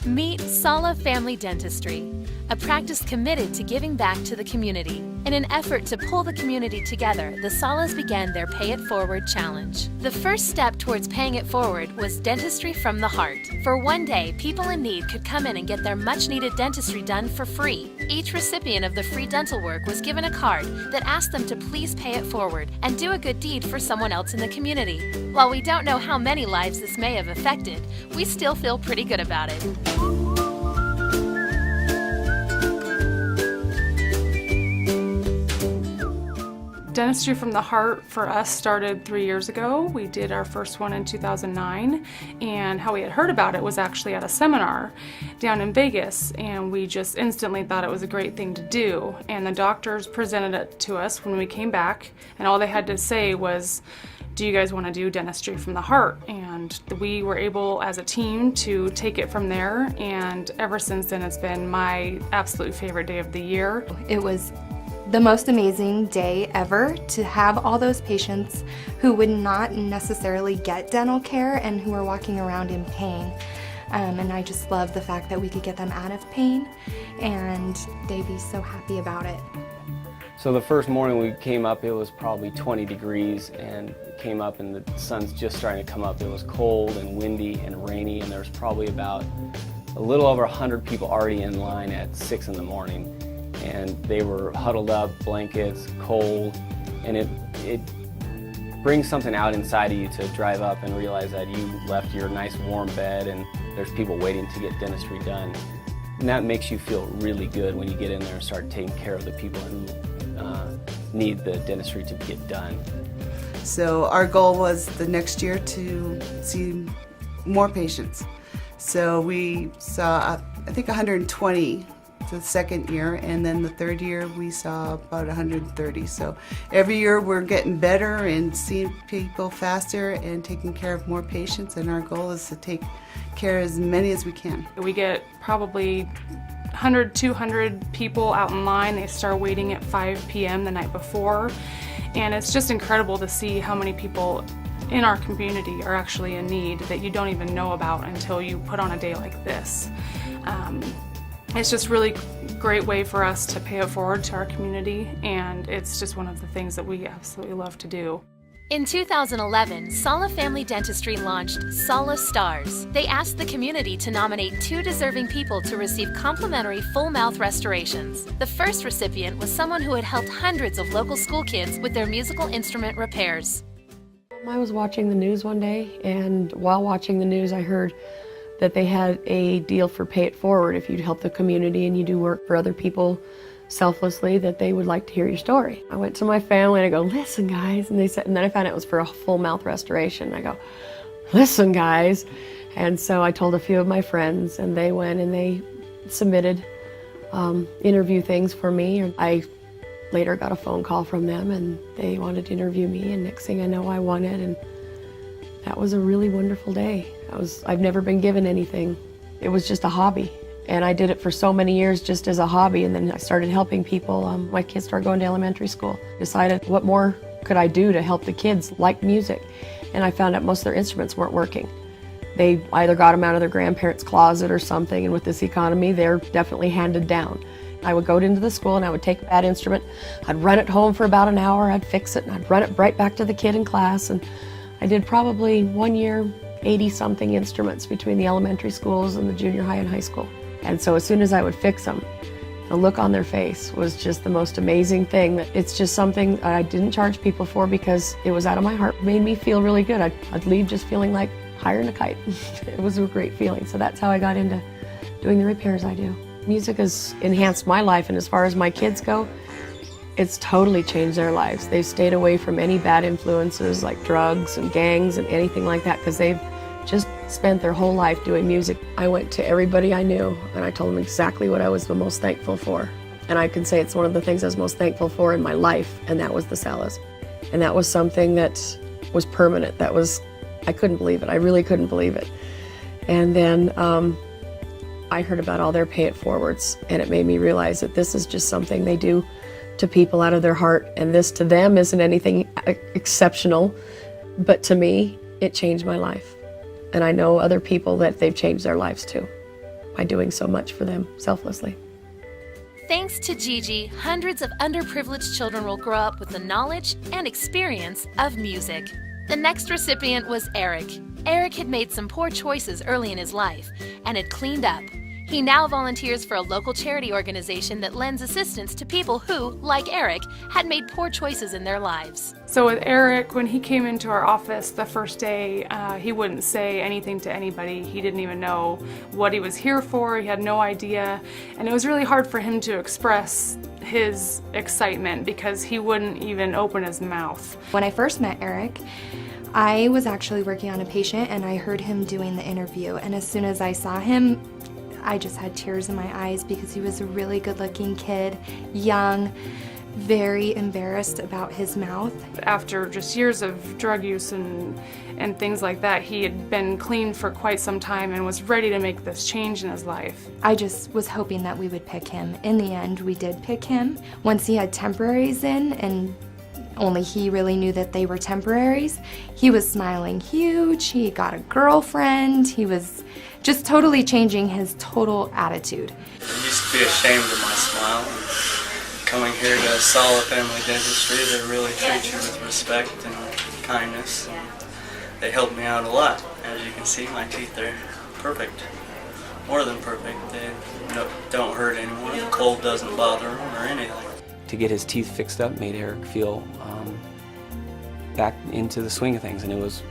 Meet Sala Family Dentistry, a practice committed to giving back to the community. In an effort to pull the community together, the Salas began their Pay It Forward challenge. The first step towards paying it forward was Dentistry From the Heart. For one day, people in need could come in and get their much-needed dentistry done for free. Each recipient of the free dental work was given a card that asked them to please pay it forward and do a good deed for someone else in the community. While we don't know how many lives this may have affected, we still feel pretty good about it. Dentistry from the Heart for us started 3 years ago. We did our first one in 2009, and how we had heard about it was actually at a seminar down in Vegas, and we just instantly thought it was a great thing to do. And the doctors presented it to us when we came back, and all they had to say was, "Do you guys want to do Dentistry from the Heart?" And we were able as a team to take it from there, and ever since then it's been my absolute favorite day of the year. It was the most amazing day ever to have all those patients who would not necessarily get dental care and who were walking around in pain. And I just love the fact that we could get them out of pain and they'd be so happy about it. So the first morning we came up, it was probably 20 degrees and came up and the sun's just starting to come up. It was cold and windy and rainy, and there was probably about a little over 100 people already in line at 6 in the morning. And they were huddled up, blankets, cold, and it brings something out inside of you to drive up and realize that you left your nice warm bed and there's people waiting to get dentistry done. And that makes you feel really good when you get in there and start taking care of the people who need the dentistry to get done. So our goal was the next year to see more patients. So we saw, I think, 120 the second year, and then the third year we saw about 130. So every year we're getting better and seeing people faster and taking care of more patients, and our goal is to take care of as many as we can. We get probably 100, 200 people out in line. They start waiting at 5 p.m. the night before, and it's just incredible to see how many people in our community are actually in need that you don't even know about until you put on a day like this. It's just really great way for us to pay it forward to our community, and it's just one of the things that we absolutely love to do. In 2011, Sala Family Dentistry launched Sala Stars. They asked the community to nominate 2 deserving people to receive complimentary full mouth restorations. The first recipient was someone who had helped hundreds of local school kids with their musical instrument repairs. I was watching the news one day, and while watching the news I heard that they had a deal for Pay It Forward. If you'd help the community and you do work for other people selflessly, that they would like to hear your story. I went to my family and I go, "Listen guys," and they said, and then I found out it was for a full mouth restoration. I go, "Listen guys," and so I told a few of my friends, and they went and they submitted interview things for me. I later got a phone call from them and they wanted to interview me, and next thing I know I won it, and that was a really wonderful day. I've never been given anything. It was just a hobby, and I did it for so many years just as a hobby, and then I started helping people. My kids started going to elementary school. Decided what more could I do to help the kids like music, and I found out most of their instruments weren't working. They either got them out of their grandparents' closet or something, and with this economy they're definitely handed down. I would go into the school and I would take that instrument, I'd run it home for about an hour, I'd fix it, and I'd run it right back to the kid in class, and I did probably 1 year 80-something instruments between the elementary schools and the junior high and high school. And so as soon as I would fix them, the look on their face was just the most amazing thing. It's just something I didn't charge people for because it was out of my heart. It made me feel really good. I'd leave just feeling like higher than a kite. It was a great feeling. So that's how I got into doing the repairs I do. Music has enhanced my life, and as far as my kids go, it's totally changed their lives. They've stayed away from any bad influences like drugs and gangs and anything like that because they've just spent their whole life doing music. I went to everybody I knew and I told them exactly what I was the most thankful for. And I can say it's one of the things I was most thankful for in my life, and that was the Salas. And that was something that was permanent. I couldn't believe it. I really couldn't believe it. And then I heard about all their Pay It Forwards, and it made me realize that this is just something they do to people out of their heart, and this to them isn't anything exceptional, but to me, it changed my life. And I know other people that they've changed their lives too. by doing so much for them selflessly. Thanks to Gigi, hundreds of underprivileged children will grow up with the knowledge and experience of music. The next recipient was Eric. Eric had made some poor choices early in his life and had cleaned up. He now volunteers for a local charity organization that lends assistance to people who, like Eric, had made poor choices in their lives. So with Eric, when he came into our office the first day, he wouldn't say anything to anybody. He didn't even know what he was here for. He had no idea. And it was really hard for him to express his excitement because he wouldn't even open his mouth. When I first met Eric, I was actually working on a patient and I heard him doing the interview. And as soon as I saw him, I just had tears in my eyes because he was a really good-looking kid, young, very embarrassed about his mouth. After just years of drug use and things like that, he had been clean for quite some time and was ready to make this change in his life. I just was hoping that we would pick him. In the end, we did pick him. Once he had temporaries in, and only he really knew that they were temporaries, he was smiling huge, he got a girlfriend, he was just totally changing his total attitude. I used to be ashamed of my smile. Coming here to Sala Family Dentistry, they really treat you with respect and kindness. And they help me out a lot. As you can see, my teeth are perfect. More than perfect. They don't hurt anymore. The cold doesn't bother them or anything. To get his teeth fixed up made Eric feel back into the swing of things, and it was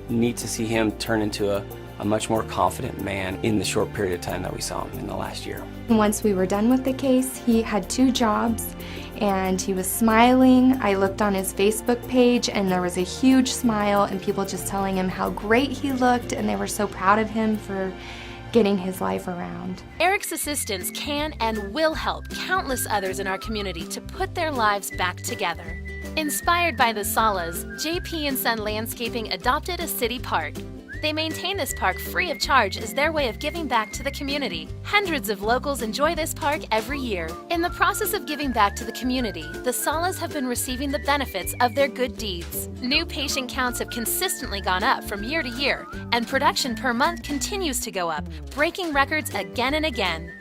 neat to see him turn into a much more confident man in the short period of time that we saw him in the last year. Once we were done with the case, he had 2 jobs and he was smiling. I looked on his Facebook page and there was a huge smile and people just telling him how great he looked, and they were so proud of him for getting his life around. Eric's assistance can and will help countless others in our community to put their lives back together. Inspired by the Salas, JP & Son Landscaping adopted a city park. They maintain this park free of charge as their way of giving back to the community. Hundreds of locals enjoy this park every year. In the process of giving back to the community, the Salas have been receiving the benefits of their good deeds. New patient counts have consistently gone up from year to year, and production per month continues to go up, breaking records again and again.